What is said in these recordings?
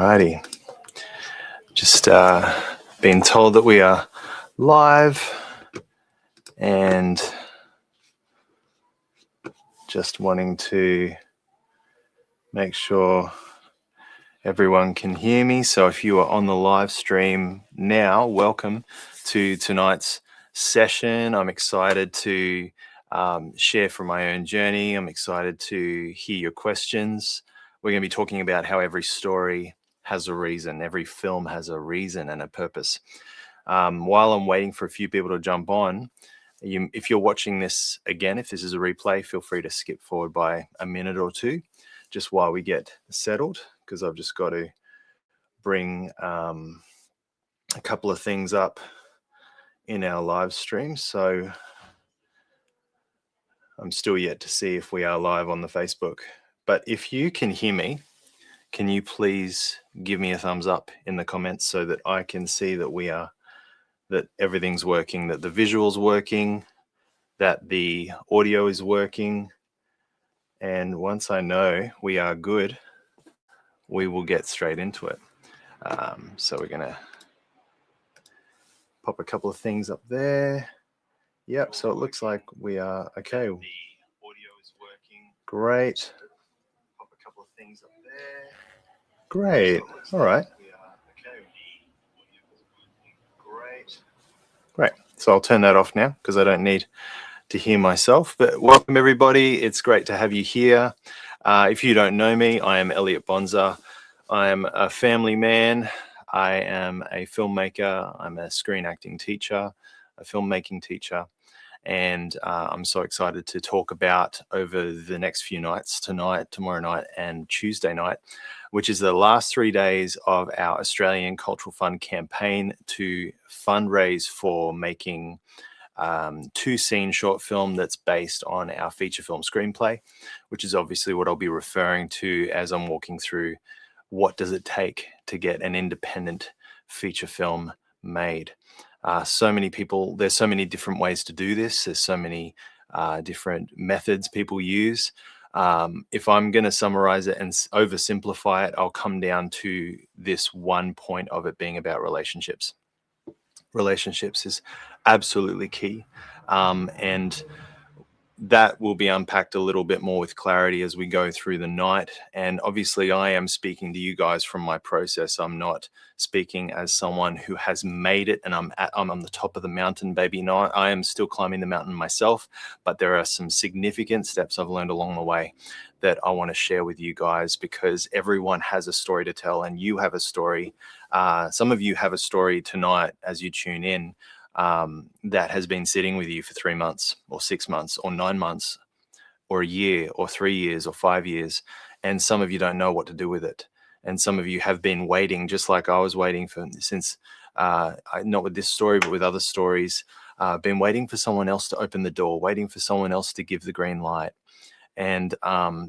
Alrighty, just been told that we are live and just wanting to make sure everyone can hear me. So if you are on the live stream now, welcome to tonight's session. I'm excited to share from my own journey. I'm excited to hear your questions. We're going to be talking about how every story has a reason. Every film has a reason and a purpose. While I'm waiting for a few people to jump on, if you're watching this again, if this is a replay, feel free to skip forward by a minute or two, just while we get settled, because I've just got to bring a couple of things up in our live stream. So I'm still yet to see if we are live on the Facebook. But if you can hear me, can you please give me a thumbs up in the comments so that I can see that that everything's working, that the visual's working, that the audio is working. And once I know we are good, we will get straight into it. So we're going to pop a couple of things up there. Yep, so it looks like we are okay. The audio is working. Great. Pop a couple of things up there. Great. All right. Great. So I'll turn that off now because I don't need to hear myself. But welcome, everybody. It's great to have you here. If you don't know me, I am Elliot Bonza. I'm a family man. I am a filmmaker. I'm a screen acting teacher, a filmmaking teacher. And I'm so excited to talk about over the next few nights, tonight, tomorrow night, and Tuesday night, which is the last 3 days of our Australian Cultural Fund campaign to fundraise for making two-scene short film that's based on our feature film screenplay, which is obviously what I'll be referring to as I'm walking through what does it take to get an independent feature film made. So many people, there's so many different ways to do this. There's so many different methods people use. If I'm going to summarize it and oversimplify it, I'll come down to this one point of it being about relationships. Relationships is absolutely key. And that will be unpacked a little bit more with clarity as we go through the night. And obviously I am speaking to you guys from my process. I'm not speaking as someone who has made it and I'm on the top of the mountain, baby. No, I am still climbing the mountain myself, but there are some significant steps I've learned along the way that I want to share with you guys, because everyone has a story to tell and you have a story. Some of you have a story tonight as you tune in. That has been sitting with you for 3 months or 6 months or 9 months or a year or 3 years or 5 years. And some of you don't know what to do with it. And some of you have been waiting, just like I was waiting for since, not with this story, but with other stories, been waiting for someone else to open the door, waiting for someone else to give the green light. And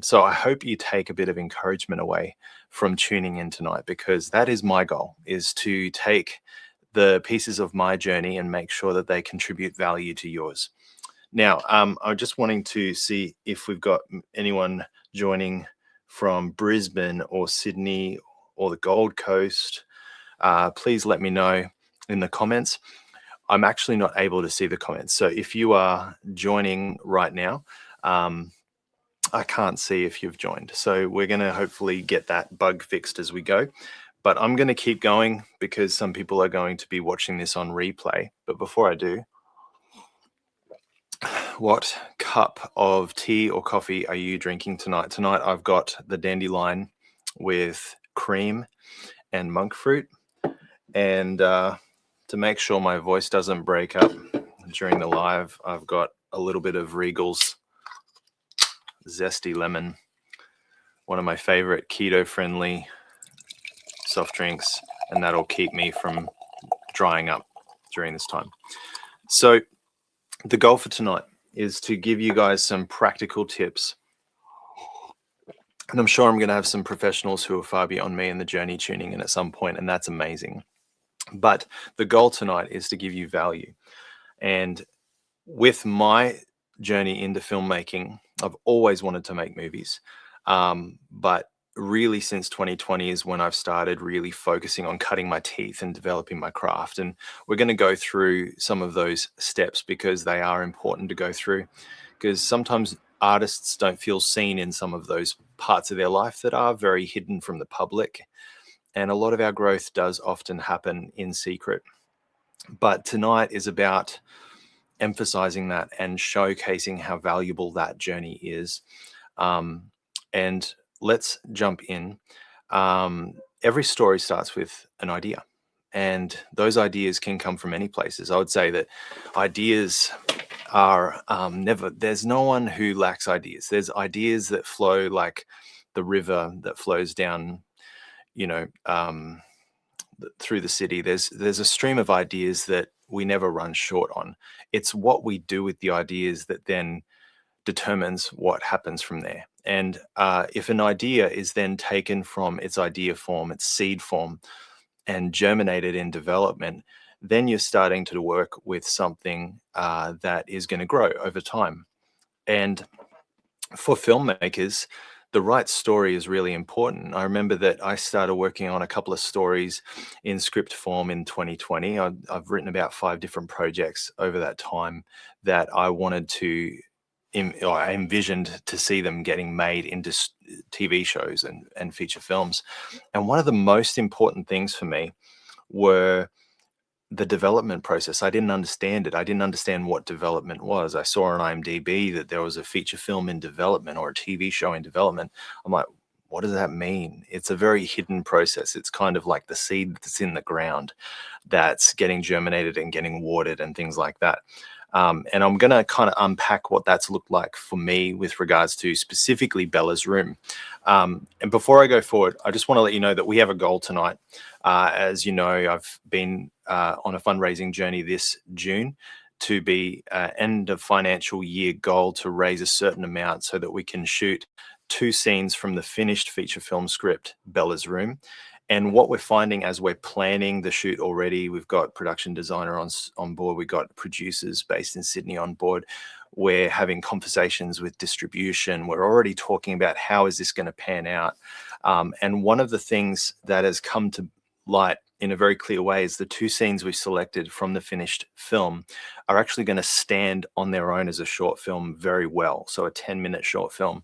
so I hope you take a bit of encouragement away from tuning in tonight, because that is my goal, is to take the pieces of my journey and make sure that they contribute value to yours. Now, I'm just wanting to see if we've got anyone joining from Brisbane or Sydney or the Gold Coast. Please let me know in the comments. I'm actually not able to see the comments. So if you are joining right now, I can't see if you've joined. So we're going to hopefully get that bug fixed as we go. But I'm going to keep going because some people are going to be watching this on replay. But before I do, what cup of tea or coffee are you drinking tonight? Tonight I've got the dandelion with cream and monk fruit. And to make sure my voice doesn't break up during the live, I've got a little bit of Regal's Zesty Lemon, one of my favorite keto-friendly soft drinks, and that'll keep me from drying up during this time. So the goal for tonight is to give you guys some practical tips, and I'm sure I'm going to have some professionals who are far beyond me in the journey tuning in at some point, and that's amazing. But the goal tonight is to give you value. And with my journey into filmmaking, I've always wanted to make movies, but really since 2020 is when I've started really focusing on cutting my teeth and developing my craft. And we're going to go through some of those steps because they are important to go through, because sometimes artists don't feel seen in some of those parts of their life that are very hidden from the public. And a lot of our growth does often happen in secret. But tonight is about emphasizing that and showcasing how valuable that journey is. And let's jump in. Every story starts with an idea, and those ideas can come from any places. I would say that ideas are never, there's no one who lacks ideas. There's ideas that flow like the river that flows down, you know, through the city. There's a stream of ideas that we never run short on. It's what we do with the ideas that then determines what happens from there. And if an idea is then taken from its idea form, its seed form, and germinated in development, then you're starting to work with something that is going to grow over time. And for filmmakers, the right story is really important. I remember that I started working on a couple of stories in script form in 2020. I've written about 5 different projects over that time that I wanted to, or I envisioned to see them getting made into TV shows and feature films. And one of the most important things for me were the development process. I didn't understand it. I didn't understand what development was. I saw on IMDb that there was a feature film in development or a TV show in development. I'm like, what does that mean? It's a very hidden process. It's kind of like the seed that's in the ground that's getting germinated and getting watered and things like that. And I'm going to kind of unpack what that's looked like for me with regards to specifically Bella's Room. And before I go forward, I just want to let you know that we have a goal tonight. As you know, I've been on a fundraising journey this June to be end of financial year goal to raise a certain amount so that we can shoot 2 scenes from the finished feature film script, Bella's Room. And what we're finding as we're planning the shoot already, we've got production designer on board, we've got producers based in Sydney on board. We're having conversations with distribution. We're already talking about how is this going to pan out. And one of the things that has come to light in a very clear way is the 2 scenes we selected from the finished film are actually going to stand on their own as a short film very well. So a 10-minute short film.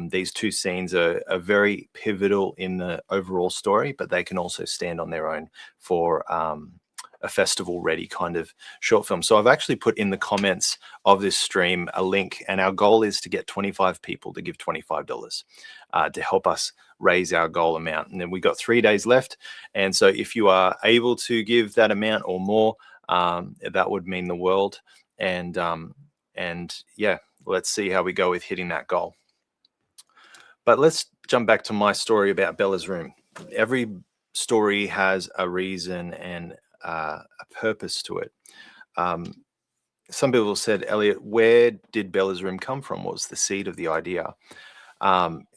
These 2 scenes are very pivotal in the overall story, but they can also stand on their own for a festival ready kind of short film. So I've actually put in the comments of this stream a link, and our goal is to get 25 people to give $25 to help us raise our goal amount. And then we got 3 days left. And so if you are able to give that amount or more, that would mean the world. And yeah, let's see how we go with hitting that goal. But let's jump back to my story about Bella's Room. Every story has a reason and a purpose to it. Some people said, Elliot, where did Bella's Room come from? What was the seed of the idea?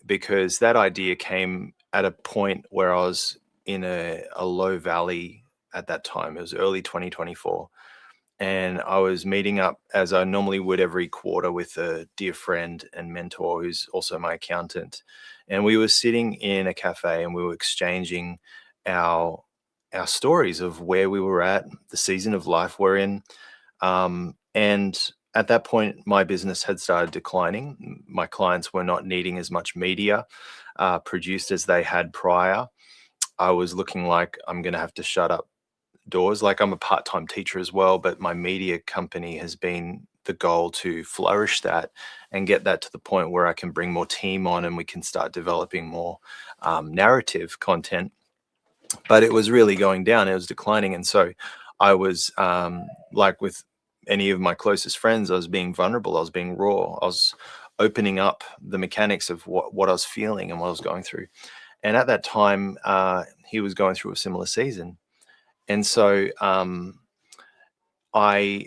Because that idea came at a point where I was in a low valley at that time. It was early 2024. And I was meeting up as I normally would every quarter with a dear friend and mentor who's also my accountant. And we were sitting in a cafe and we were exchanging our stories of where we were at, the season of life we're in. And at that point, my business had started declining. My clients were not needing as much media produced as they had prior. I was looking like I'm going to have to shut up doors. Like, I'm a part-time teacher as well, but my media company has been the goal to flourish that and get that to the point where I can bring more team on and we can start developing more narrative content. But it was really going down. It was declining. And so I was like with any of my closest friends, I was being vulnerable. I was being raw. I was opening up the mechanics of what I was feeling and what I was going through. And at that time, he was going through a similar season. And so I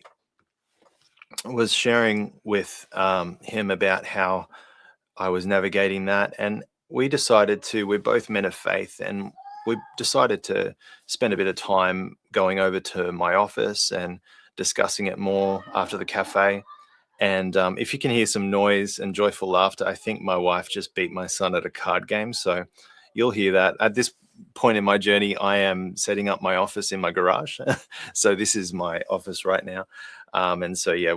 was sharing with him about how I was navigating that. And we're both men of faith, and we decided to spend a bit of time going over to my office and discussing it more after the cafe. And if you can hear some noise and joyful laughter, I think my wife just beat my son at a card game. So you'll hear that. At this point in my journey, I am setting up my office in my garage. So this is my office right now. And so, yeah,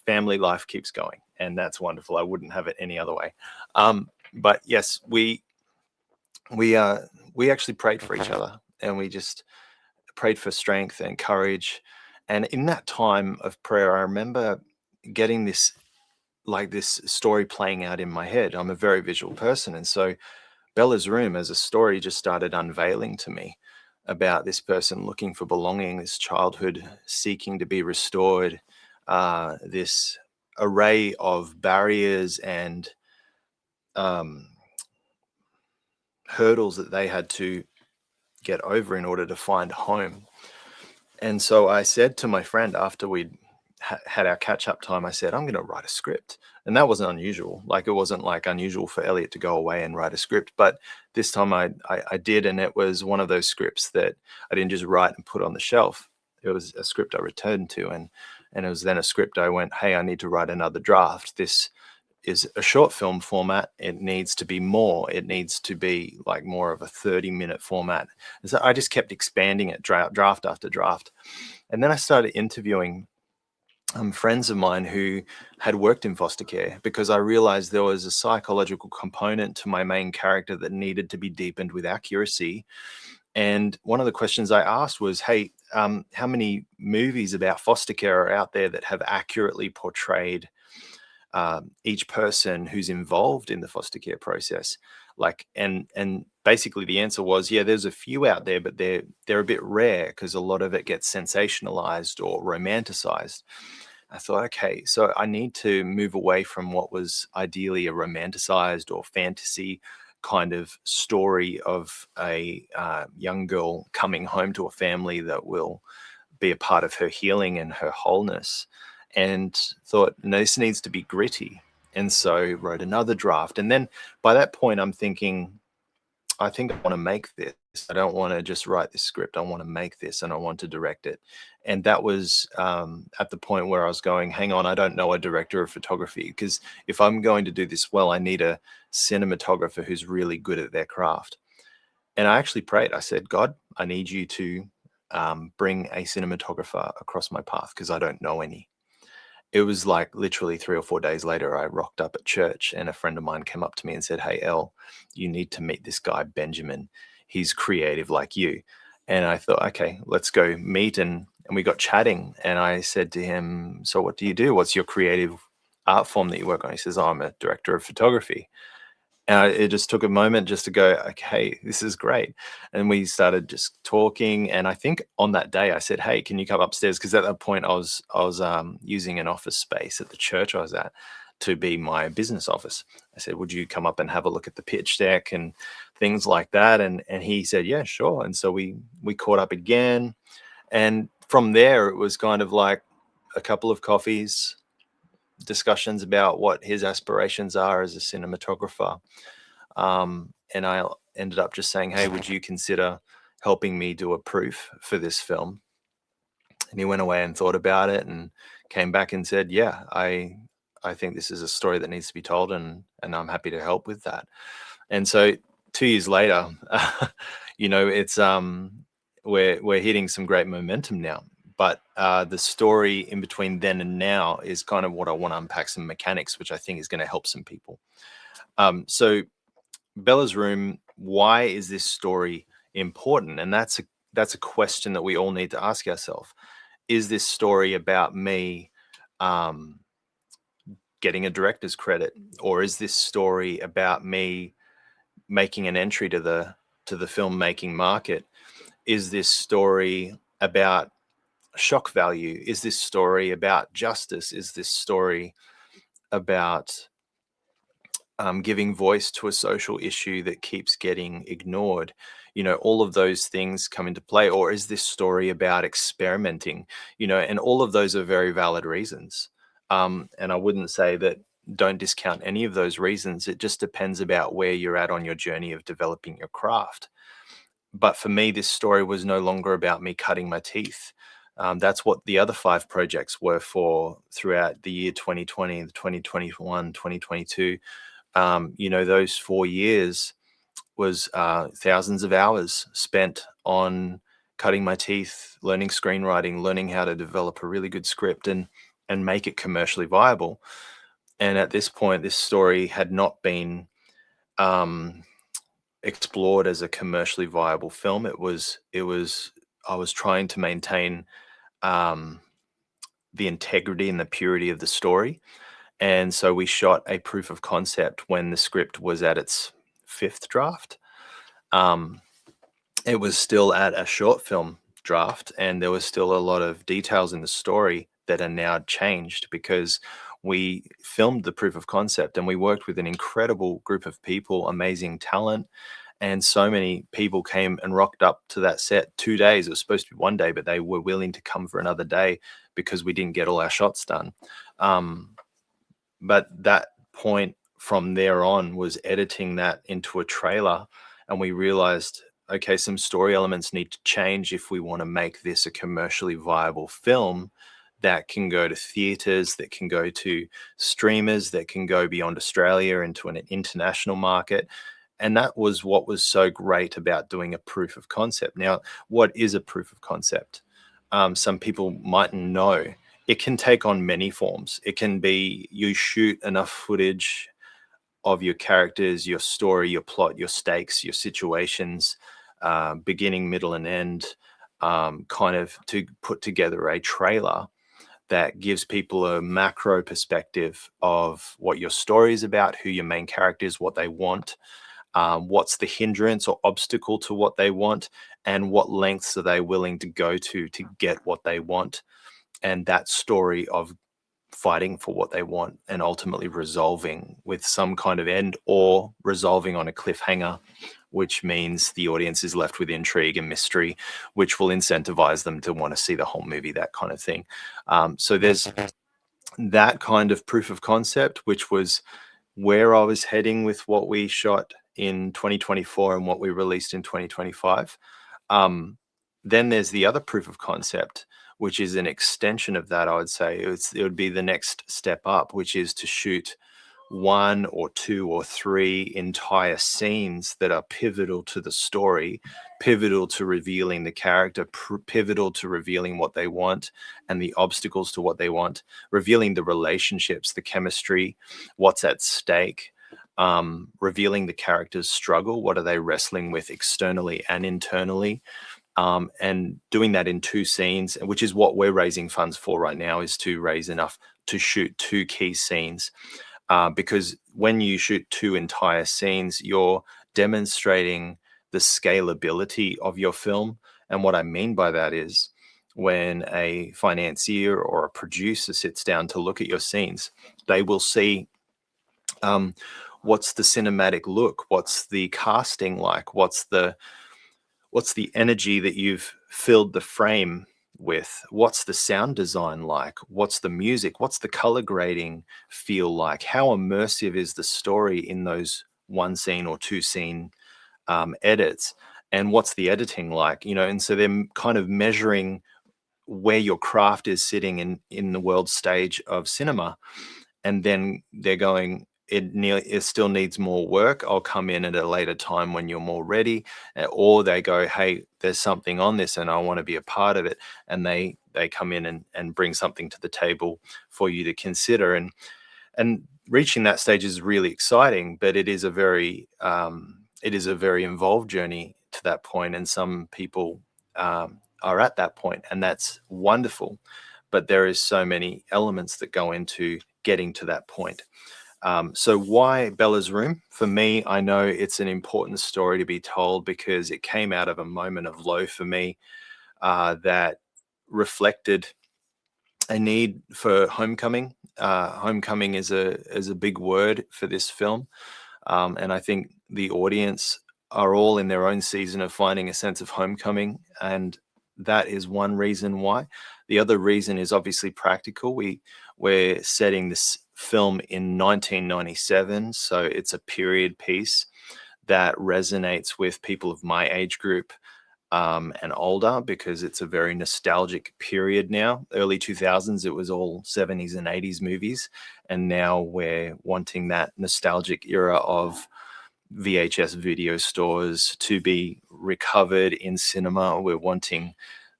family life keeps going, and that's wonderful. I wouldn't have it any other way. But yes, we actually prayed for each other, and we just prayed for strength and courage. And in that time of prayer, I remember getting this story playing out in my head. I'm a very visual person, and so Bella's room as a story just started unveiling to me about this person looking for belonging, this childhood seeking to be restored, this array of barriers and hurdles that they had to get over in order to find home. And so I said to my friend after we'd had our catch-up time, I said, I'm going to write a script. And that wasn't unusual. Like, it wasn't like unusual for Elliot to go away and write a script. But this time I did, and it was one of those scripts that I didn't just write and put on the shelf. It was a script I returned to, and it was then a script I went, hey, I need to write another draft. This is a short film format. It needs to be more. It needs to be like more of a 30-minute format. So I just kept expanding it, draft after draft. And then I started interviewing friends of mine who had worked in foster care, because I realized there was a psychological component to my main character that needed to be deepened with accuracy. And one of the questions I asked was, hey, how many movies about foster care are out there that have accurately portrayed each person who's involved in the foster care process? Like, and basically the answer was, yeah, there's a few out there, but they're a bit rare because a lot of it gets sensationalized or romanticized. I thought, okay, so I need to move away from what was ideally a romanticized or fantasy kind of story of a young girl coming home to a family that will be a part of her healing and her wholeness. And thought, no, this needs to be gritty. And so wrote another draft. And then by that point, I'm thinking, I think I want to make this. I don't want to just write this script. I want to make this, and I want to direct it. And that was at the point where I was going, hang on, I don't know a director of photography, because if I'm going to do this well, I need a cinematographer who's really good at their craft. And I actually prayed. I said, God, I need you to bring a cinematographer across my path, because I don't know any. It was like literally 3 or 4 days later, I rocked up at church, and a friend of mine came up to me and said, hey, El, you need to meet this guy, Benjamin. He's creative like you. And I thought, okay, let's go meet. And we got chatting, and I said to him, so what do you do? What's your creative art form that you work on? He says, oh, I'm a director of photography. And it just took a moment just to go, okay, this is great. And we started just talking. And I think on that day I said, hey, can you come upstairs? Because at that point I was using an office space at the church I was at to be my business office. I said, would you come up and have a look at the pitch deck and things like that? And he said, yeah, sure. And so we caught up again. And from there, it was kind of like a couple of coffees, discussions about what his aspirations are as a cinematographer. And I ended up just saying, hey, would you consider helping me do a proof for this film? And he went away and thought about it and came back and said, yeah, I think this is a story that needs to be told, and I'm happy to help with that. And so 2 years later, it's we're hitting some great momentum now. But the story in between then and now is kind of what I want to unpack, some mechanics, which I think is going to help some people. So Bella's room, why is this story important? And that's a question that we all need to ask ourselves. Is this story about me getting a director's credit, or is this story about me making an entry to the filmmaking market? Is this story about shock value? Is this story about justice? Is this story about giving voice to a social issue that keeps getting ignored? All of those things come into play. Or is this story about experimenting? And all of those are very valid reasons. And I wouldn't say that don't discount any of those reasons. It just depends about where you're at on your journey of developing your craft. But for me, this story was no longer about me cutting my teeth. That's what the other 5 projects were for throughout the year 2020, 2021, 2022. Those 4 years was thousands of hours spent on cutting my teeth, learning screenwriting, learning how to develop a really good script and make it commercially viable. And at this point, this story had not been explored as a commercially viable film. I was trying to maintain the integrity and the purity of the story. And so we shot a proof of concept when the script was at its 5th draft. It was still at a short film draft, and there was still a lot of details in the story that are now changed because we filmed the proof of concept and we worked with an incredible group of people, amazing talent. And so many people came and rocked up to that set 2 days. It was supposed to be 1 day, but they were willing to come for another day because we didn't get all our shots done. But that point from there on was editing that into a trailer. And we realized, okay, some story elements need to change if we want to make this a commercially viable film that can go to theaters, that can go to streamers, that can go beyond Australia into an international market. And that was what was so great about doing a proof of concept. Now, what is a proof of concept? Some people mightn't know. It can take on many forms. It can be you shoot enough footage of your characters, your story, your plot, your stakes, your situations, beginning, middle, and end, kind of to put together a trailer that gives people a macro perspective of what your story is about, who your main character is, what they want, what's the hindrance or obstacle to what they want, and what lengths are they willing to go to get what they want. And that story of fighting for what they want and ultimately resolving with some kind of end or resolving on a cliffhanger, which means the audience is left with intrigue and mystery, which will incentivize them to want to see the whole movie, that kind of thing. So there's that kind of proof of concept, which was where I was heading with what we shot in 2024 and what we released in 2025. Then there's the other proof of concept, which is an extension of that. I would say it would be the next step up, which is to shoot 1 or 2 or 3 entire scenes that are pivotal to the story, pivotal to revealing the character, pivotal to revealing what they want and the obstacles to what they want, revealing the relationships, the chemistry, what's at stake, revealing the character's struggle, what are they wrestling with externally and internally, and doing that in 2 scenes, which is what we're raising funds for right now, is to raise enough to shoot 2 key scenes. Because when you shoot 2 entire scenes, you're demonstrating the scalability of your film. And what I mean by that is when a financier or a producer sits down to look at your scenes, they will see what's the cinematic look, what's the casting like, what's the energy that you've filled the frame with, what's the sound design like, what's the music, what's the color grading feel like, how immersive is the story in those 1 scene or 2 scene edits, and what's the editing like, and so they're kind of measuring where your craft is sitting in the world stage of cinema. And then they're going, it still needs more work. I'll come in at a later time when you're more ready. Or they go, hey, there's something on this and I want to be a part of it. And they come in and bring something to the table for you to consider. And reaching that stage is really exciting, but it is a very involved journey to that point. And some people are at that point, and that's wonderful. But there is so many elements that go into getting to that point. So why Bella's Room? For me, I know it's an important story to be told because it came out of a moment of low for me that reflected a need for homecoming. Homecoming is a big word for this film. And I think the audience are all in their own season of finding a sense of homecoming. And that is one reason why. The other reason is obviously practical. We're setting this film in 1997, so it's a period piece that resonates with people of my age group. and older, because it's a very nostalgic period now. Early 2000s, it was all 70s and 80s movies. And now we're wanting that nostalgic era of VHS video stores to be recovered in cinema. We're wanting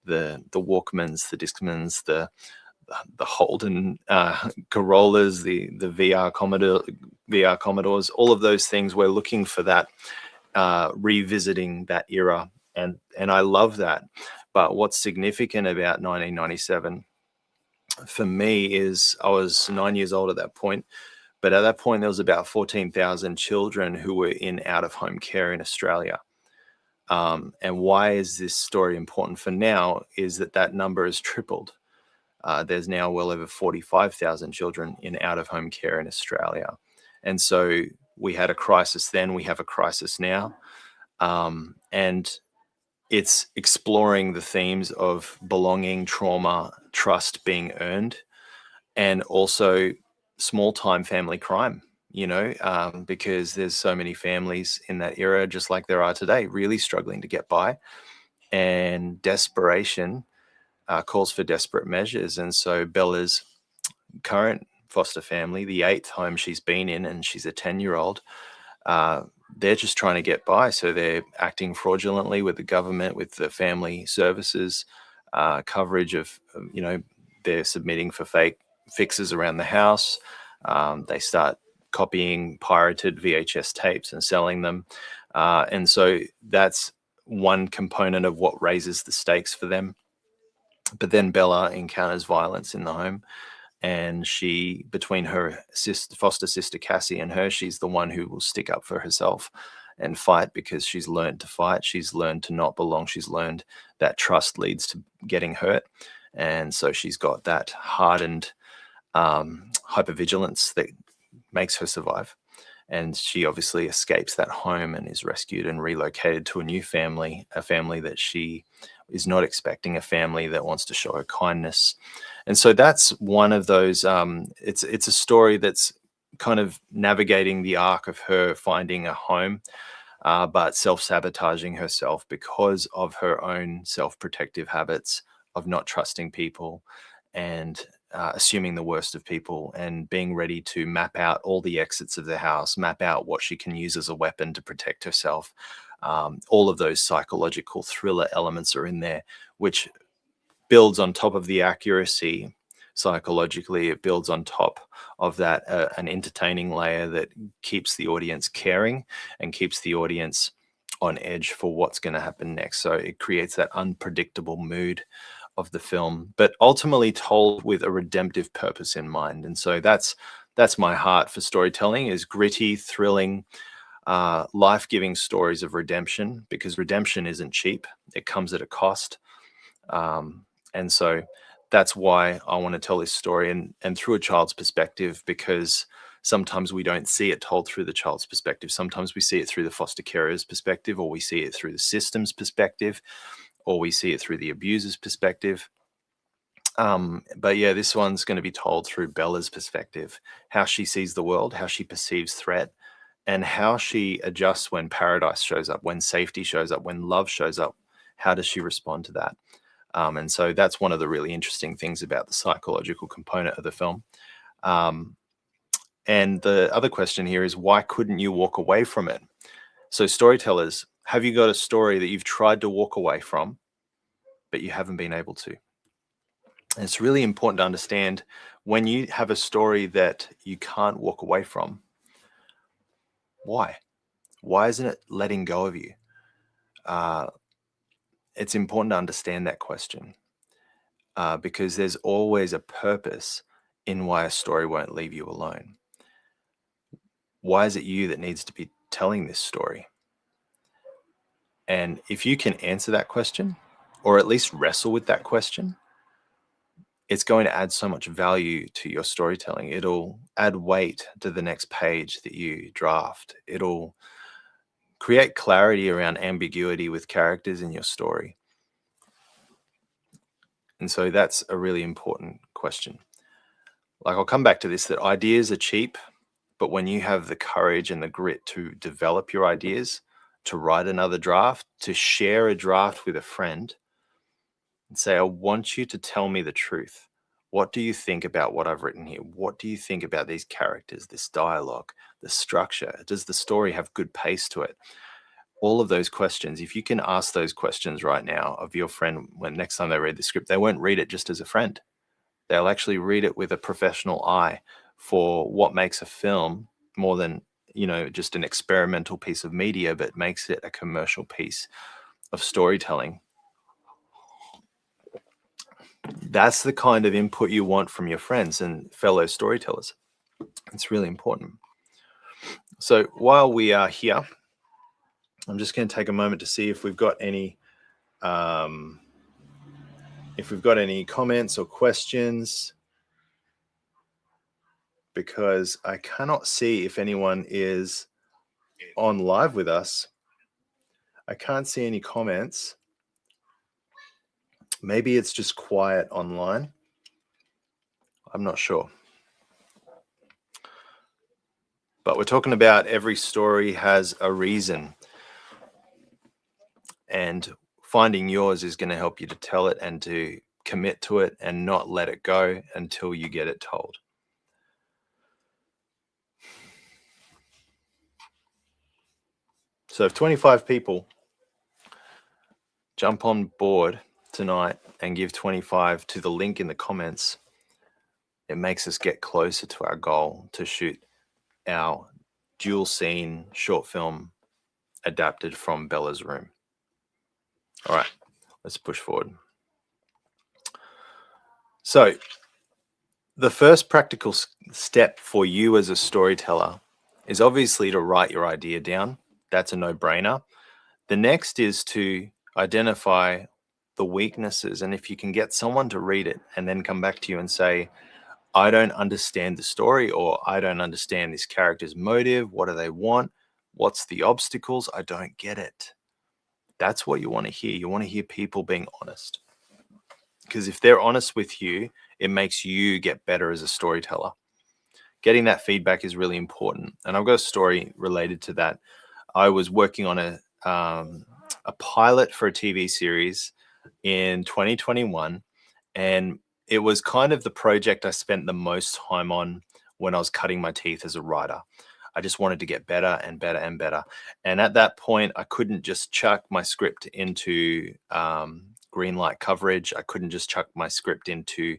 the Walkmans, the Discmans, the Holden Corollas, the VR Commodores, all of those things. We're looking for that, revisiting that era, and I love that. But what's significant about 1997 for me is I was 9 years old at that point, but at that point there was about 14,000 children who were in out-of-home care in Australia. And why is this story important for now is that number has tripled. There's now well over 45,000 children in out-of-home care in Australia. And so we had a crisis then, we have a crisis now. And it's exploring the themes of belonging, trauma, trust being earned, and also small-time family crime, because there's so many families in that era, just like there are today, really struggling to get by. And desperation calls for desperate measures. And so Bella's current foster family, the 8th home she's been in, and she's a 10-year-old, they're just trying to get by. So they're acting fraudulently with the government, with the family services coverage of, they're submitting for fake fixes around the house. They start copying pirated VHS tapes and selling them. And so that's one component of what raises the stakes for them. But then Bella encounters violence in the home, and she, between her foster sister Cassie and her, she's the one who will stick up for herself and fight, because she's learned to fight. She's learned to not belong. She's learned that trust leads to getting hurt. And so she's got that hardened hypervigilance that makes her survive. And she obviously escapes that home and is rescued and relocated to a new family, a family that she is not expecting, a family that wants to show her kindness. And so that's one of those, it's a story that's kind of navigating the arc of her finding a home, but self-sabotaging herself because of her own self-protective habits of not trusting people and assuming the worst of people, and being ready to map out all the exits of the house, map out what she can use as a weapon to protect herself. All of those psychological thriller elements are in there, which builds on top of the accuracy. Psychologically, it builds on top of that an entertaining layer that keeps the audience caring and keeps the audience on edge for what's going to happen next. So it creates that unpredictable mood of the film, but ultimately told with a redemptive purpose in mind. And so that's my heart for storytelling, is gritty, thrilling, life-giving stories of redemption, because redemption isn't cheap. It comes at a cost. And so that's why I want to tell this story, and through a child's perspective, because sometimes we don't see it told through the child's perspective. Sometimes we see it through the foster carer's perspective, or we see it through the system's perspective, or we see it through the abuser's perspective. But yeah, this one's going to be told through Bella's perspective, how she sees the world, how she perceives threat, and how she adjusts when paradise shows up, when safety shows up, when love shows up. How does she respond to that? And so that's one of the really interesting things about the psychological component of the film. And the other question here is, why couldn't you walk away from it? So storytellers, have you got a story that you've tried to walk away from, but you haven't been able to? And it's really important to understand, when you have a story that you can't walk away from, why? Why isn't it letting go of you? It's important to understand that question, because there's always a purpose in why a story won't leave you alone. Why is it you that needs to be telling this story? And if you can answer that question, or at least wrestle with that question, it's going to add so much value to your storytelling. It'll add weight to the next page that you draft. It'll create clarity around ambiguity with characters in your story. And so that's a really important question. Like, I'll come back to this, that ideas are cheap, but when you have the courage and the grit to develop your ideas, to write another draft, to share a draft with a friend and say, I want you to tell me the truth. What do you think about what I've written here? What do you think about these characters, this dialogue, the structure? Does the story have good pace to it? All of those questions, if you can ask those questions right now of your friend when next time they read the script, they won't read it just as a friend. They'll actually read it with a professional eye for what makes a film more than, just an experimental piece of media, but makes it a commercial piece of storytelling. That's the kind of input you want from your friends and fellow storytellers. It's really important. So while we are here, I'm just going to take a moment to see if we've got any comments or questions, because I cannot see if anyone is on live with us. I can't see any comments. Maybe it's just quiet online. I'm not sure. But we're talking about every story has a reason. And finding yours is going to help you to tell it and to commit to it and not let it go until you get it told. So if 25 people jump on board tonight and give 25 to the link in the comments, it makes us get closer to our goal to shoot our dual scene short film adapted from Bella's room. All right, let's push forward. So the first practical step for you as a storyteller is obviously to write your idea down. That's a no-brainer. The next is to identify the weaknesses. And if you can get someone to read it and then come back to you and say, I don't understand the story, or I don't understand this character's motive. What do they want? What's the obstacles? I don't get it. That's what you want to hear. You want to hear people being honest. Because if they're honest with you, it makes you get better as a storyteller. Getting that feedback is really important. And I've got a story related to that. I was working on a pilot for a TV series in 2021, and it was kind of the project I spent the most time on when I was cutting my teeth as a writer. I just wanted to get better and better and better. And at that point, I couldn't just chuck my script into green light coverage. I couldn't just chuck my script into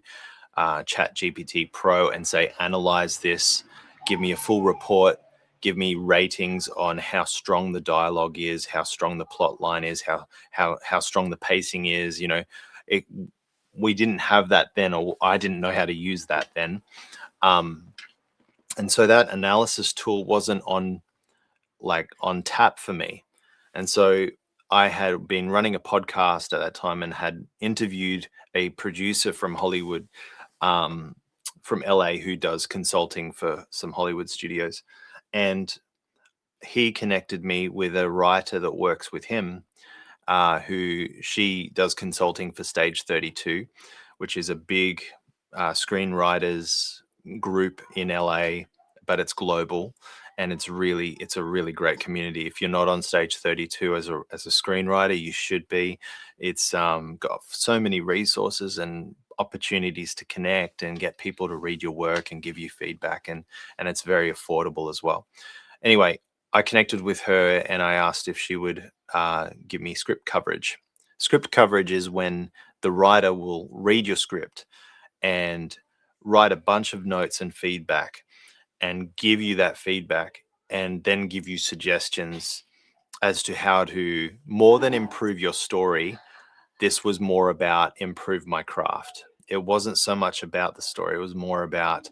ChatGPT Pro and say, analyze this, give me a full report, give me ratings on how strong the dialogue is, how strong the plot line is, how strong the pacing is. We didn't have that then, or I didn't know how to use that then. And so that analysis tool wasn't on tap for me. And so I had been running a podcast at that time and had interviewed a producer from Hollywood, from LA, who does consulting for some Hollywood studios. And he connected me with a writer that works with him, who she does consulting for Stage 32, which is a big screenwriters group in LA, but it's global. And it's a really great community. If you're not on Stage 32 as a screenwriter, you should be. It's got so many resources and opportunities to connect and get people to read your work and give you feedback, and it's very affordable as well. Anyway, I connected with her and I asked if she would give me script coverage. Script coverage is when the writer will read your script and write a bunch of notes and feedback and give you that feedback and then give you suggestions as to how to more than improve your story. This was more about improve my craft. It wasn't so much about the story. It was more about,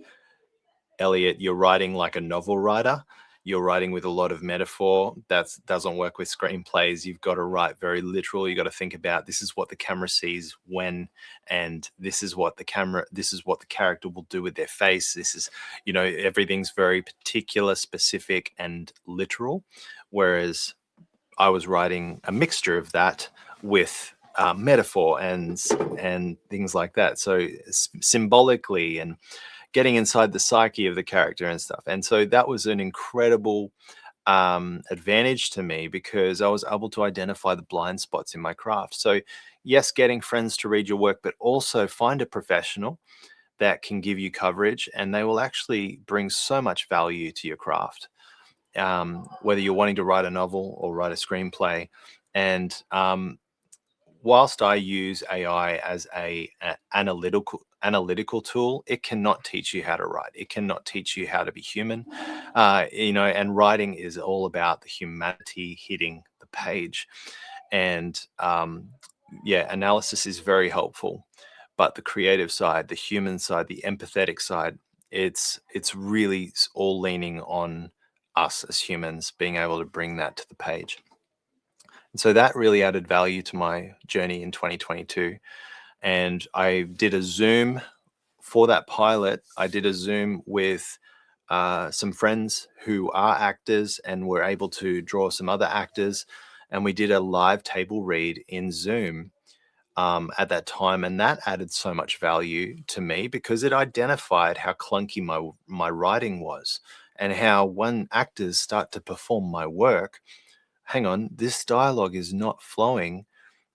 Elliot, you're writing like a novel writer. You're writing with a lot of metaphor. That doesn't work with screenplays. You've got to write very literal. You got to think about, this is what the camera sees when, and this is what the character will do with their face. This is, everything's very particular, specific, and literal. Whereas I was writing a mixture of that with metaphor and things like that. So symbolically and getting inside the psyche of the character and stuff. And so that was an incredible advantage to me because I was able to identify the blind spots in my craft. So yes, getting friends to read your work, but also find a professional that can give you coverage, and they will actually bring so much value to your craft. Whether you're wanting to write a novel or write a screenplay. And whilst I use AI as a analytical tool, it cannot teach you how to write. It cannot teach you how to be human. And writing is all about the humanity hitting the page. And analysis is very helpful, but the creative side, the human side, the empathetic side, it's really all leaning on us as humans being able to bring that to the page. And so that really added value to my journey in 2022. And I did a Zoom for that pilot. I did a Zoom with some friends who are actors, and were able to draw some other actors. And we did a live table read in Zoom at that time. And that added so much value to me because it identified how clunky my writing was, and how when actors start to perform my work, hang on, this dialogue is not flowing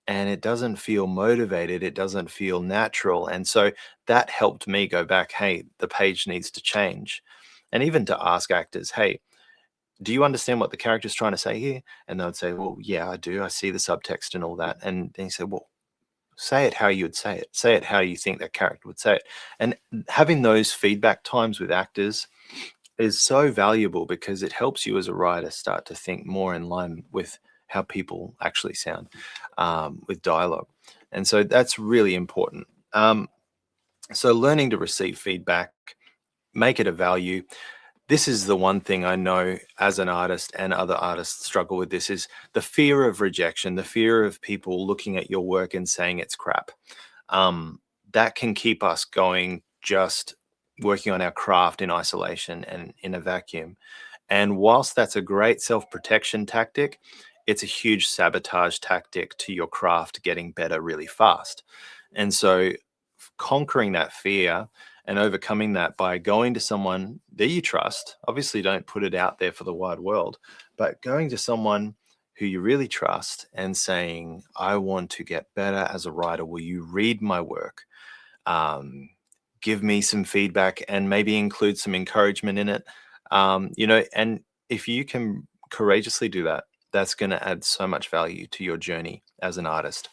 and it doesn't feel motivated. It doesn't feel natural. And so that helped me go back, hey, the page needs to change. And even to ask actors, hey, do you understand what the character's trying to say here? And they would say, well, yeah, I do. I see the subtext and all that. And then you say, well, say it how you would say it. Say it how you think that character would say it. And having those feedback times with actors is so valuable because it helps you as a writer start to think more in line with how people actually sound with dialogue. And so that's really important. So learning to receive feedback, make it a value. This is the one thing I know as an artist, and other artists struggle with this, is the fear of rejection, the fear of people looking at your work and saying it's crap. That can keep us going, just working on our craft in isolation and in a vacuum. And whilst that's a great self-protection tactic, it's a huge sabotage tactic to your craft getting better really fast. And so conquering that fear and overcoming that by going to someone that you trust, obviously don't put it out there for the wide world, but going to someone who you really trust and saying, I want to get better as a writer. Will you read my work? Give me some feedback and maybe include some encouragement in it. And if you can courageously do that, that's going to add so much value to your journey as an artist.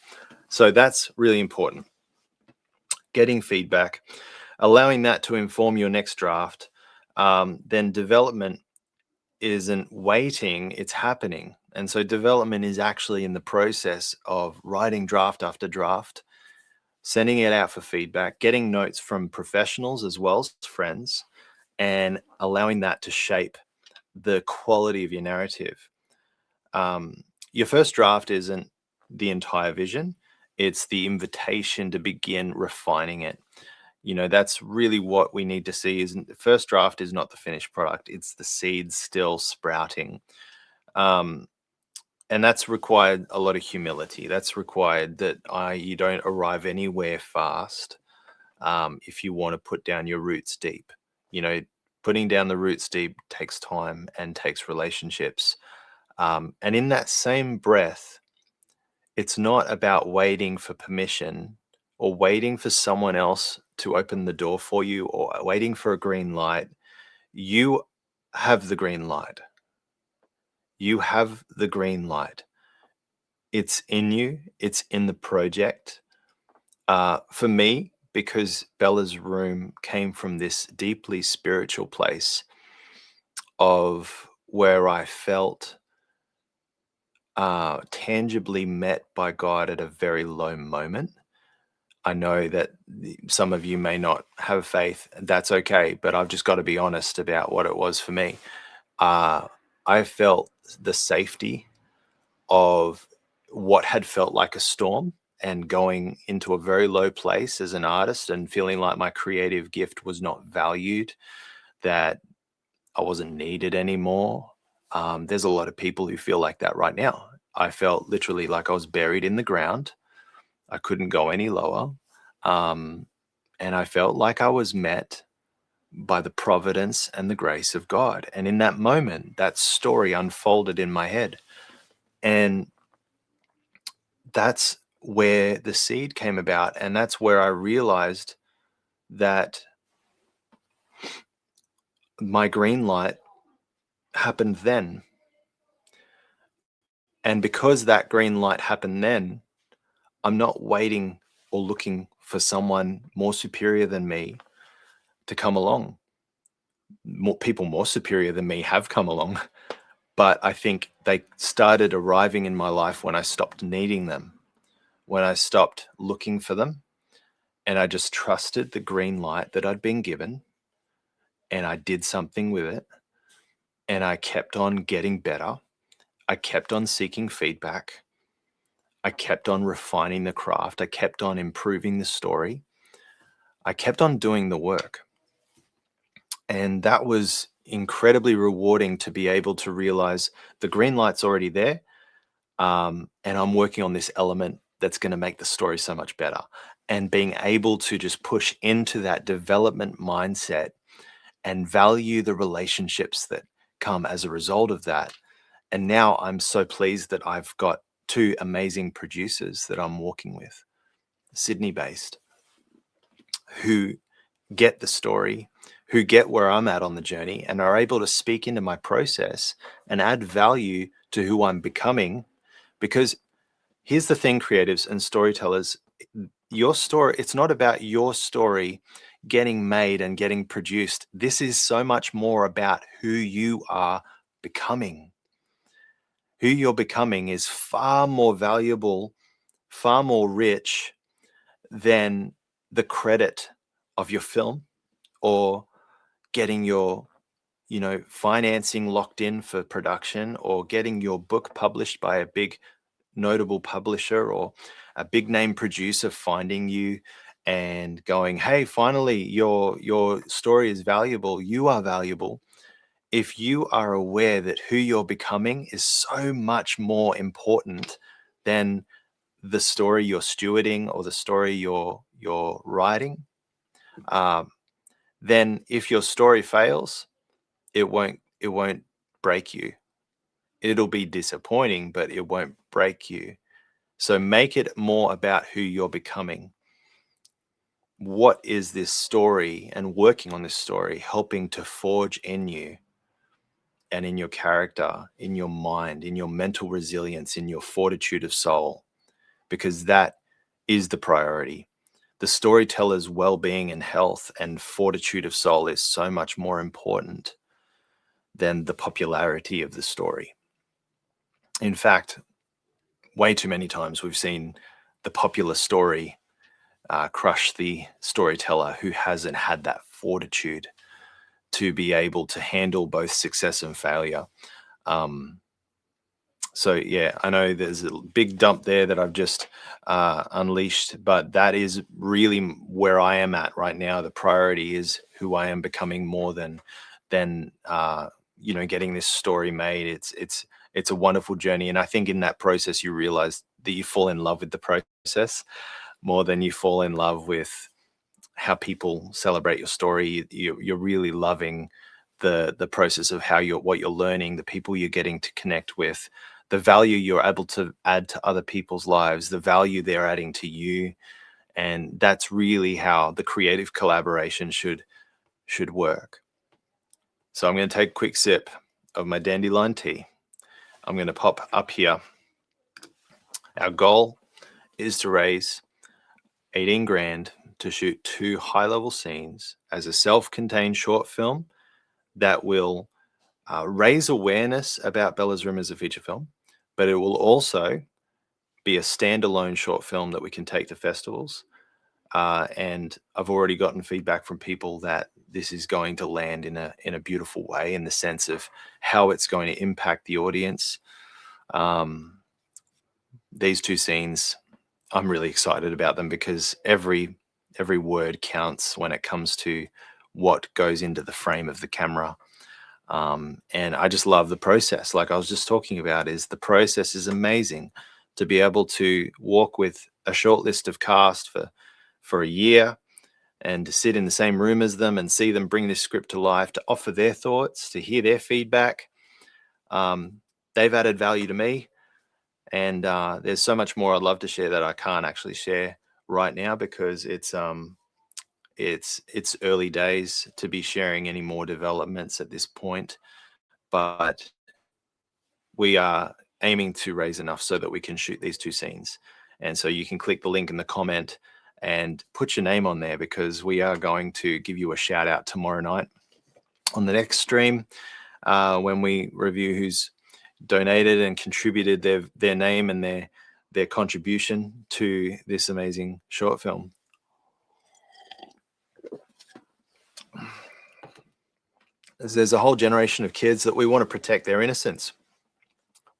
So that's really important. Getting feedback, allowing that to inform your next draft. Then development isn't waiting, it's happening. And so development is actually in the process of writing draft after draft, sending it out for feedback, getting notes from professionals as well as friends, and allowing that to shape the quality of your narrative. Your first draft isn't the entire vision. It's the invitation to begin refining it. That's really what we need to see. Is the first draft is not the finished product. It's the seeds still sprouting. And that's required a lot of humility. That's required that you don't arrive anywhere fast if you want to put down your roots deep. Putting down the roots deep takes time and takes relationships. And in that same breath, it's not about waiting for permission or waiting for someone else to open the door for you or waiting for a green light. You have the green light. You have the green light. It's in you. It's in the project. For me, because Bella's Room came from this deeply spiritual place of where I felt tangibly met by God at a very low moment. I know that some of you may not have faith. That's okay, but I've just got to be honest about what it was for me. I felt the safety of what had felt like a storm, and going into a very low place as an artist and feeling like my creative gift was not valued, that I wasn't needed anymore. There's a lot of people who feel like that right now. I felt literally like I was buried in the ground. I couldn't go any lower. And I felt like I was met by the providence and the grace of God. And in that moment, that story unfolded in my head. And that's where the seed came about. And that's where I realized that my green light happened then. And because that green light happened then, I'm not waiting or looking for someone more superior than me to come along. People more superior than me have come along, but I think they started arriving in my life when I stopped needing them, when I stopped looking for them, and I just trusted the green light that I'd been given, and I did something with it, and I kept on getting better. I kept on seeking feedback. I kept on refining the craft. I kept on improving the story. I kept on doing the work. And that was incredibly rewarding to be able to realize the green light's already there. And I'm working on this element that's going to make the story so much better. And being able to just push into that development mindset and value the relationships that come as a result of that. And now I'm so pleased that I've got two amazing producers that I'm working with, Sydney-based, who get the story, who get where I'm at on the journey, and are able to speak into my process and add value to who I'm becoming. Because here's the thing, creatives and storytellers, your story, it's not about your story getting made and getting produced. This is so much more about who you are becoming. Who you're becoming is far more valuable, far more rich than the credit of your film or getting your financing locked in for production, or getting your book published by a big notable publisher or a big name producer finding you and going, hey, finally your story is valuable. You are valuable. If you are aware that who you're becoming is so much more important than the story you're stewarding or the story you're writing, then if your story fails, it won't break you. It'll be disappointing, but it won't break you. So make it more about who you're becoming. What is this story, and working on this story helping to forge in you and in your character, in your mind, in your mental resilience, in your fortitude of soul? Because that is the priority. The storyteller's well-being and health and fortitude of soul is so much more important than the popularity of the story. In fact, way too many times we've seen the popular story crush the storyteller who hasn't had that fortitude to be able to handle both success and failure. So yeah, I know there's a big dump there that I've just unleashed, but that is really where I am at right now. The priority is who I am becoming more than getting this story made. It's a wonderful journey, and I think in that process you realize that you fall in love with the process more than you fall in love with how people celebrate your story. You're really loving the process of what you're learning, the people you're getting to connect with, the value you're able to add to other people's lives, the value they're adding to you. And that's really how the creative collaboration should work. So I'm going to take a quick sip of my dandelion tea. I'm going to pop up here. Our goal is to raise 18 grand to shoot 2 high-level scenes as a self-contained short film that will raise awareness about Bella's Room as a feature film, but it will also be a standalone short film that we can take to festivals. And I've already gotten feedback from people that this is going to land in a beautiful way, in the sense of how it's going to impact the audience. These 2 scenes, I'm really excited about them because every word counts when it comes to what goes into the frame of the camera. And I just love the process. Like I was just talking about, is the process is amazing to be able to walk with a short list of cast for a year, and to sit in the same room as them and see them bring this script to life, to offer their thoughts, to hear their feedback. They've added value to me, and there's so much more I'd love to share that I can't actually share right now, because it's early days to be sharing any more developments at this point. But we are aiming to raise enough so that we can shoot these 2 scenes. And so you can click the link in the comment and put your name on there, because we are going to give you a shout out tomorrow night on the next stream, when we review who's donated and contributed their name and their contribution to this amazing short film. There's a whole generation of kids that we want to protect their innocence.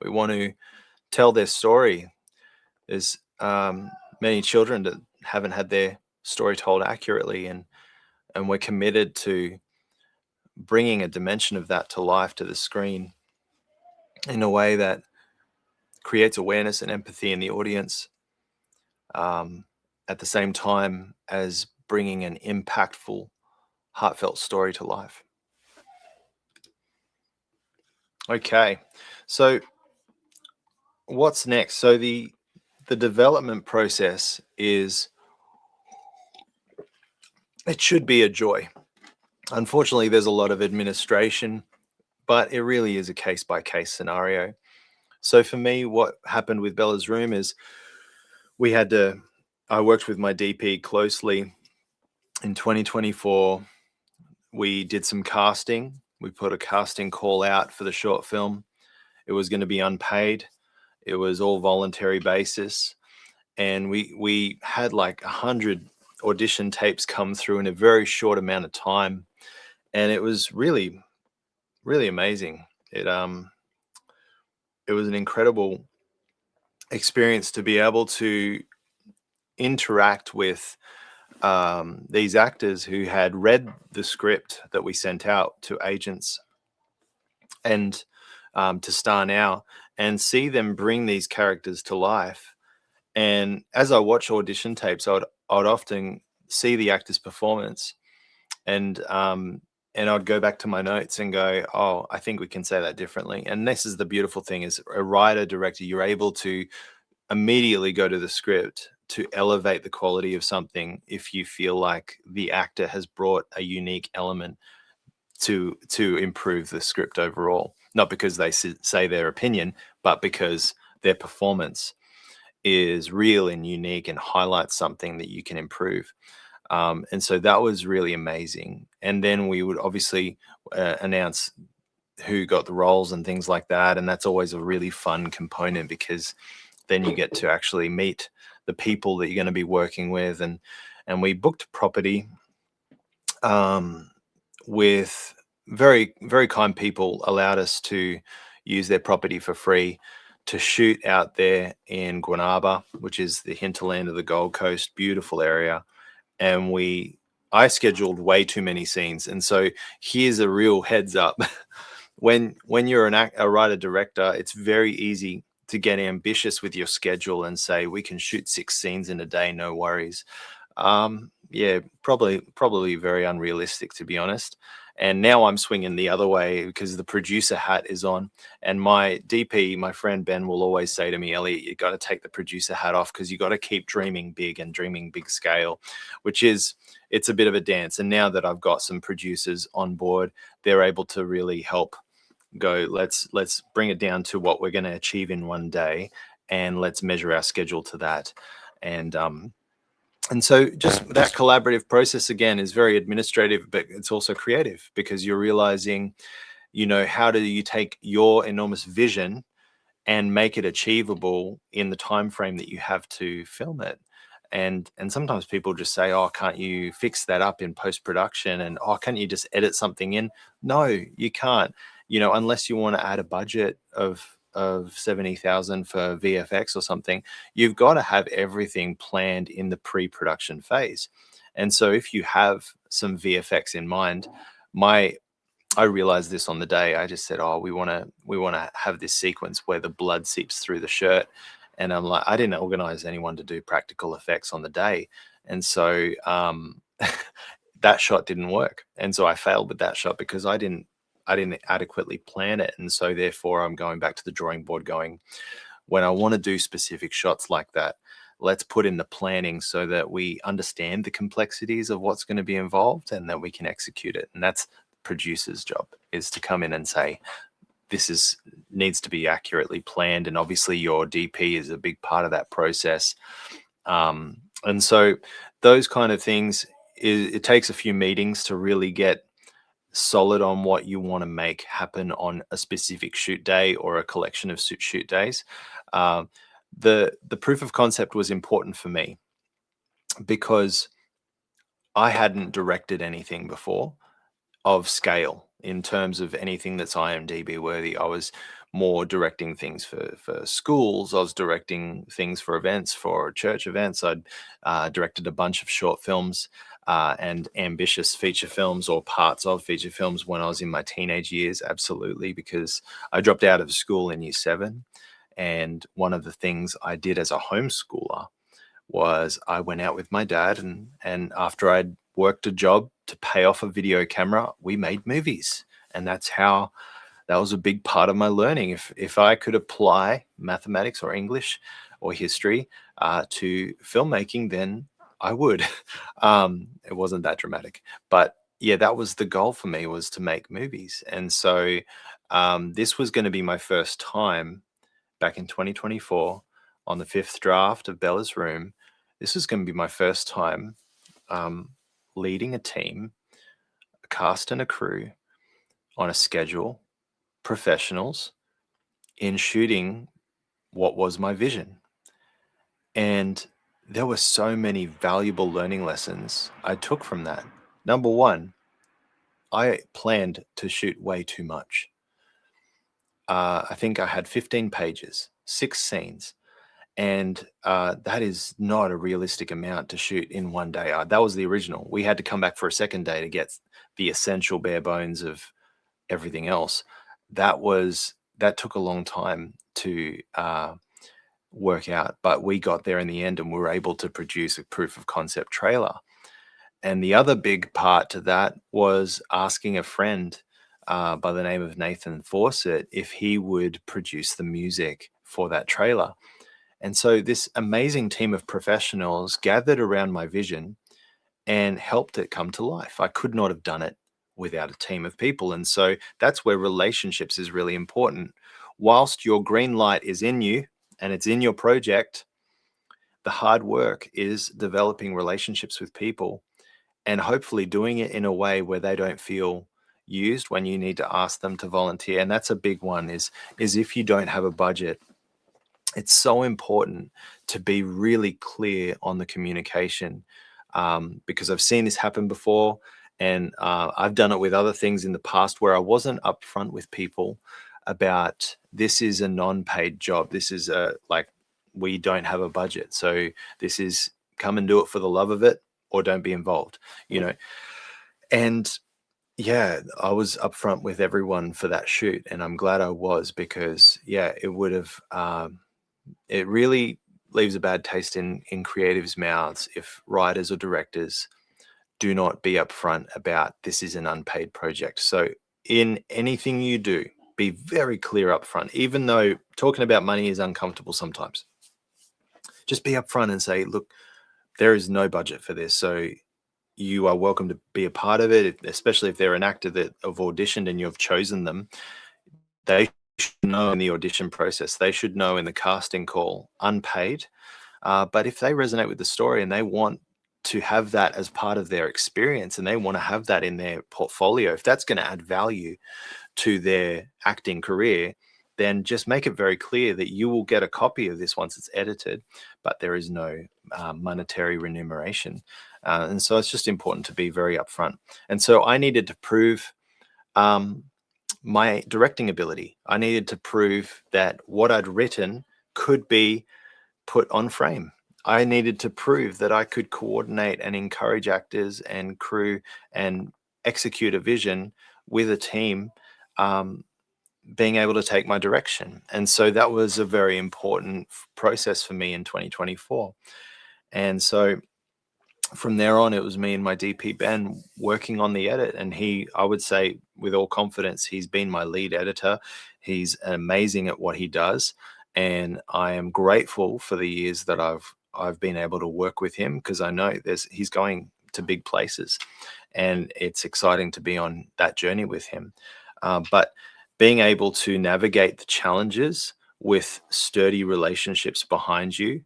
We want to tell their story. There's many children that haven't had their story told accurately, and we're committed to bringing a dimension of that to life, to the screen, in a way that creates awareness and empathy in the audience, at the same time as bringing an impactful, heartfelt story to life. Okay, so what's next? So the development process is, it should be a joy. Unfortunately, there's a lot of administration, but it really is a case-by-case scenario. So for me, what happened with Bella's Room is I worked with my DP closely. In 2024, we did some casting. We put a casting call out for the short film. It was going to be unpaid. It was all voluntary basis. And we had like 100 audition tapes come through in a very short amount of time. And it was really, really amazing. It was an incredible experience to be able to interact with these actors who had read the script that we sent out to agents and to Star Now, and see them bring these characters to life. And as I watch audition tapes, I'd often see the actor's performance, and I'd go back to my notes and go, oh, I think we can say that differently. And this is the beautiful thing, is a writer, director, you're able to immediately go to the script to elevate the quality of something if you feel like the actor has brought a unique element to improve the script overall. Not because they say their opinion, but because their performance is real and unique and highlights something that you can improve. And so that was really amazing. And then we would obviously announce who got the roles and things like that. And that's always a really fun component, because then you get to actually meet the people that you're going to be working with. And we booked property with very, very kind people, allowed us to use their property for free to shoot out there in Guanaba, which is the hinterland of the Gold Coast, beautiful area. And I scheduled way too many scenes. And so here's a real heads up. When you're a writer director, it's very easy to get ambitious with your schedule and say, we can shoot 6 scenes in a day, no worries. Yeah, probably very unrealistic, to be honest. And now I'm swinging the other way, because the producer hat is on. And my DP, my friend Ben, will always say to me, Elliot, you got to take the producer hat off, because you got to keep dreaming big and dreaming big scale, it's a bit of a dance. And now that I've got some producers on board, they're able to really help go, let's bring it down to what we're going to achieve in one day, and let's measure our schedule to that. And so just that collaborative process, again, is very administrative, but it's also creative, because you're realizing, how do you take your enormous vision and make it achievable in the time frame that you have to film it. And sometimes people just say, oh, can't you fix that up in post-production? And, oh, can't you just edit something in? No, you can't, unless you want to add a budget of 70,000 for VFX or something. You've got to have everything planned in the pre-production phase. And so if you have some VFX in mind, I realized this on the day. I just said, oh, we want to have this sequence where the blood seeps through the shirt. And I'm like, I didn't organize anyone to do practical effects on the day. And so that shot didn't work. And so I failed with that shot because I didn't adequately plan it. And so therefore I'm going back to the drawing board going, when I want to do specific shots like that, let's put in the planning so that we understand the complexities of what's going to be involved and that we can execute it. And that's the producer's job, is to come in and say, this needs to be accurately planned. And obviously your DP is a big part of that process. And so those kind of things, it takes a few meetings to really get solid on what you want to make happen on a specific shoot day or a collection of shoot days. The proof of concept was important for me because I hadn't directed anything before of scale in terms of anything that's IMDb worthy. I was more directing things for schools. I was directing things for events, for church events. I'd directed a bunch of short films and ambitious feature films or parts of feature films when I was in my teenage years, absolutely, because I dropped out of school in year 7. And one of the things I did as a homeschooler was I went out with my dad, and after I'd worked a job to pay off a video camera, we made movies. And that was a big part of my learning. If I could apply mathematics or English or history to filmmaking, then I would. It wasn't that dramatic, but yeah, that was the goal for me, was to make movies. And so this was going to be my first time back in 2024 on the 5th draft of Bella's Room. This is going to be my first time leading a team, a cast and a crew on a schedule, professionals, in shooting what was my vision. And there were so many valuable learning lessons I took from that. Number one, I planned to shoot way too much. I think I had 15 pages, 6 scenes. And that is not a realistic amount to shoot in one day. That was the original. We had to come back for a second day to get the essential bare bones of everything else. That took a long time to work out, but we got there in the end and we were able to produce a proof of concept trailer. And the other big part to that was asking a friend by the name of Nathan Fawcett if he would produce the music for that trailer. And so this amazing team of professionals gathered around my vision and helped it come to life. I could not have done it without a team of people. And so that's where relationships is really important. Whilst your green light is in you and it's in your project, the hard work is developing relationships with people and hopefully doing it in a way where they don't feel used when you need to ask them to volunteer. And that's a big one, is if you don't have a budget, it's so important to be really clear on the communication, because I've seen this happen before, and I've done it with other things in the past where I wasn't upfront with people about, this is a non-paid job. This is we don't have a budget. So this is, come and do it for the love of it or don't be involved, And yeah, I was upfront with everyone for that shoot, and I'm glad I was, because yeah, it would have, it really leaves a bad taste in creatives' mouths if writers or directors do not be upfront about, this is an unpaid project. So in anything you do, be very clear upfront, even though talking about money is uncomfortable sometimes. Just be upfront and say, look, there is no budget for this. So you are welcome to be a part of it, especially if they're an actor that have auditioned and you've chosen them. They should know in the audition process, they should know in the casting call, unpaid. But if they resonate with the story and they want to have that as part of their experience and they want to have that in their portfolio, if that's going to add value to their acting career, then just make it very clear that you will get a copy of this once it's edited, but there is no monetary remuneration. And so it's just important to be very upfront. And so I needed to prove my directing ability. I needed to prove that what I'd written could be put on frame. I needed to prove that I could coordinate and encourage actors and crew and execute a vision with a team, being able to take my direction. And so that was a very important process for me in 2024. And so from there on, it was me and my DP Ben working on the edit, and I would say with all confidence, he's been my lead editor. He's amazing at what he does, and I am grateful for the years that I've been able to work with him, because I know he's going to big places, and it's exciting to be on that journey with him. But being able to navigate the challenges with sturdy relationships behind you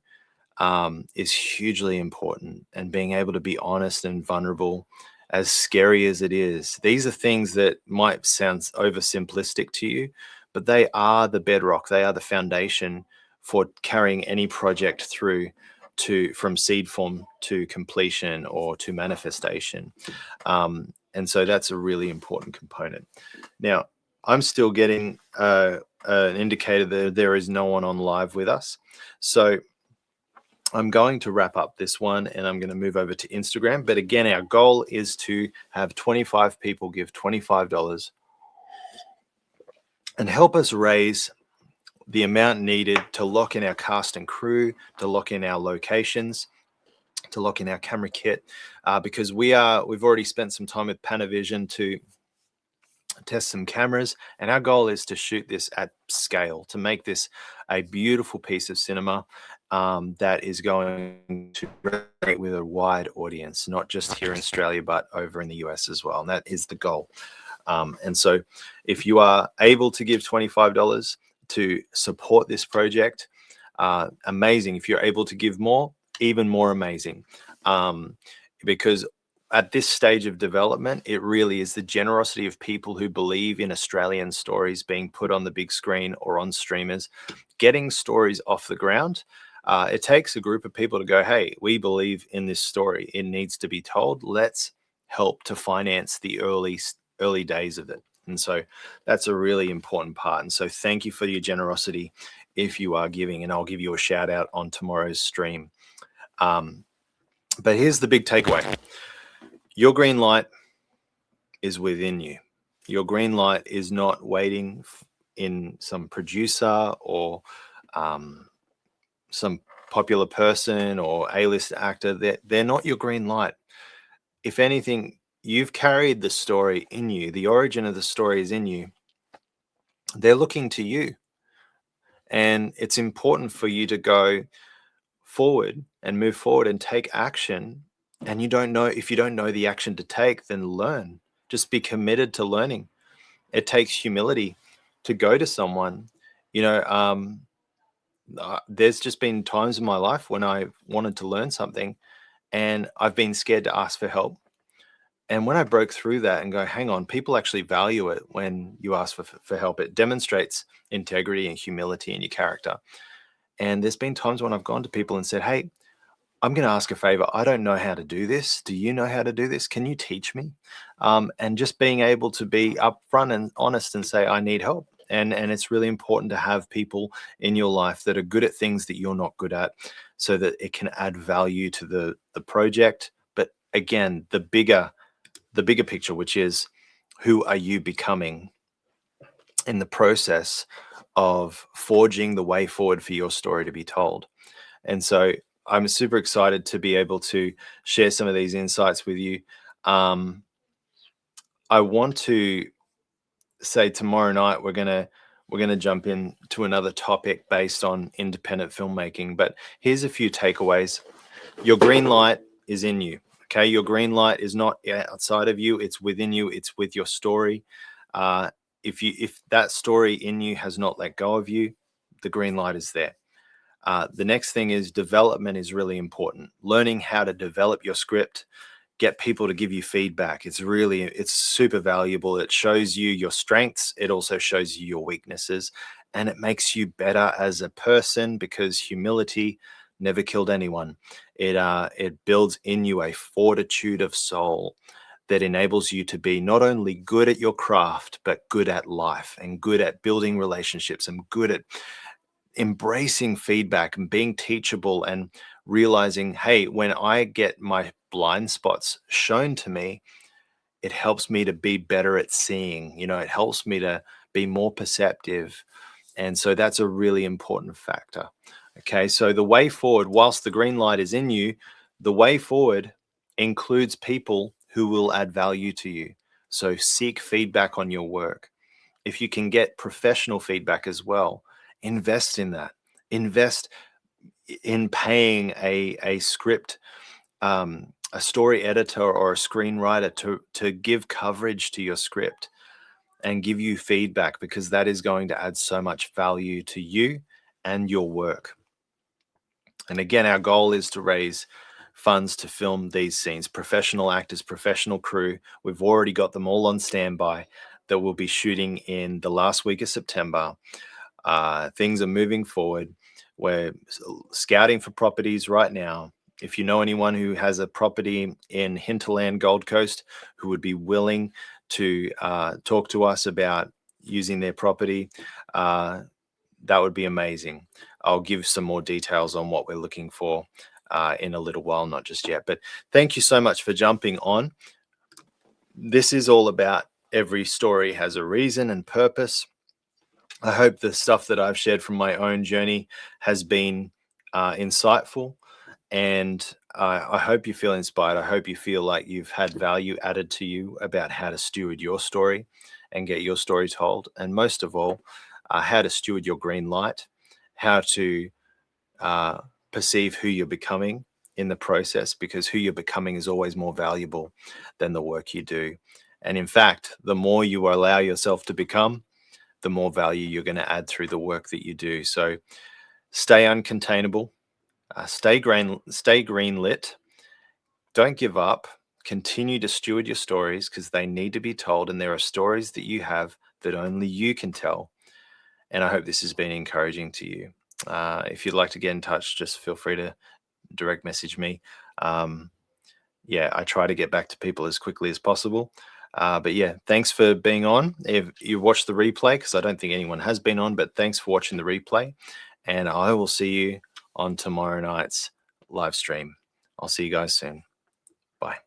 is hugely important, and being able to be honest and vulnerable, as scary as it is. These are things that might sound oversimplistic to you, but they are the bedrock. They are the foundation for carrying any project through from seed form to completion or to manifestation. And so that's a really important component. Now, I'm still getting an indicator that there is no one on live with us. So I'm going to wrap up this one, and I'm going to move over to Instagram. But again, our goal is to have 25 people give $25 and help us raise the amount needed to lock in our cast and crew, to lock in our locations, to lock in our camera kit, because we've already spent some time with Panavision to test some cameras, and our goal is to shoot this at scale, to make this a beautiful piece of cinema that is going to resonate with a wide audience, not just here in Australia, but over in the US as well. And that is the goal. And so if you are able to give $25 to support this project, amazing. If you're able to give more, even more amazing. Because at this stage of development, it really is the generosity of people who believe in Australian stories being put on the big screen or on streamers, getting stories off the ground. It takes a group of people to go, hey, we believe in this story. It needs to be told. Let's help to finance the early days of it. And so that's a really important part. And so thank you for your generosity if you are giving, and I'll give you a shout out on tomorrow's stream. But here's the big takeaway. Your green light is within you. Your green light is not waiting in some producer or some popular person or A-list actor. They're not your green light. If anything, you've carried the story in you. The origin of the story is in you. They're looking to you. And it's important for you to go forward and move forward and take action. And if you don't know the action to take, then learn. Just be committed to learning. It takes humility to go to someone. There's just been times in my life when I wanted to learn something and I've been scared to ask for help. And when I broke through that and go, hang on, people actually value it when you ask for help. It demonstrates integrity and humility in your character. And there's been times when I've gone to people and said, hey, I'm going to ask a favor. I don't know how to do this. Do you know how to do this? Can you teach me? And just being able to be upfront and honest and say, I need help. And it's really important to have people in your life that are good at things that you're not good at, so that it can add value to the project. But again, the bigger picture, which is, who are you becoming in the process of forging the way forward for your story to be told? And so I'm super excited to be able to share some of these insights with you. I want to say tomorrow night we're gonna jump into another topic based on independent filmmaking. But here's a few takeaways. Your green light is in you. Okay, your green light is not outside of you; it's within you. It's with your story. If that story in you has not let go of you, the green light is there. The next thing is development is really important. Learning how to develop your script, get people to give you feedback. It's super valuable. It shows you your strengths. It also shows you your weaknesses, and it makes you better as a person, because humility never killed anyone. It builds in you a fortitude of soul that enables you to be not only good at your craft, but good at life and good at building relationships and good at embracing feedback and being teachable and realizing, hey, when I get my blind spots shown to me, it helps me to be better at seeing. It helps me to be more perceptive. And so that's a really important factor. Okay, so the way forward, whilst the green light is in you, the way forward includes people who will add value to you. So seek feedback on your work. If you can get professional feedback as well, invest in that. Invest in paying a script, a story editor or a screenwriter to give coverage to your script and give you feedback, because that is going to add so much value to you and your work. And again, our goal is to raise funds to film these scenes. Professional actors, professional crew. We've already got them all on standby that will be shooting in the last week of September. Things are moving forward. We're scouting for properties right now. If you know anyone who has a property in Hinterland, Gold Coast, who would be willing to talk to us about using their property, that would be amazing. I'll give some more details on what we're looking for in a little while, not just yet. But thank you so much for jumping on. This is all about every story has a reason and purpose. I hope the stuff that I've shared from my own journey has been insightful, and I hope you feel inspired. I hope you feel like you've had value added to you about how to steward your story and get your story told, and most of all, how to steward your green light, how to perceive who you're becoming in the process, because who you're becoming is always more valuable than the work you do. And in fact, the more you allow yourself to become, the more value you're going to add through the work that you do. So stay uncontainable, stay green lit, don't give up, continue to steward your stories, because they need to be told, and there are stories that you have that only you can tell. And I hope this has been encouraging to you. If you'd like to get in touch, just feel free to direct message me. Yeah, I try to get back to people as quickly as possible. But yeah, thanks for being on. If you watched the replay, because I don't think anyone has been on, but thanks for watching the replay. And I will see you on tomorrow night's live stream. I'll see you guys soon. Bye.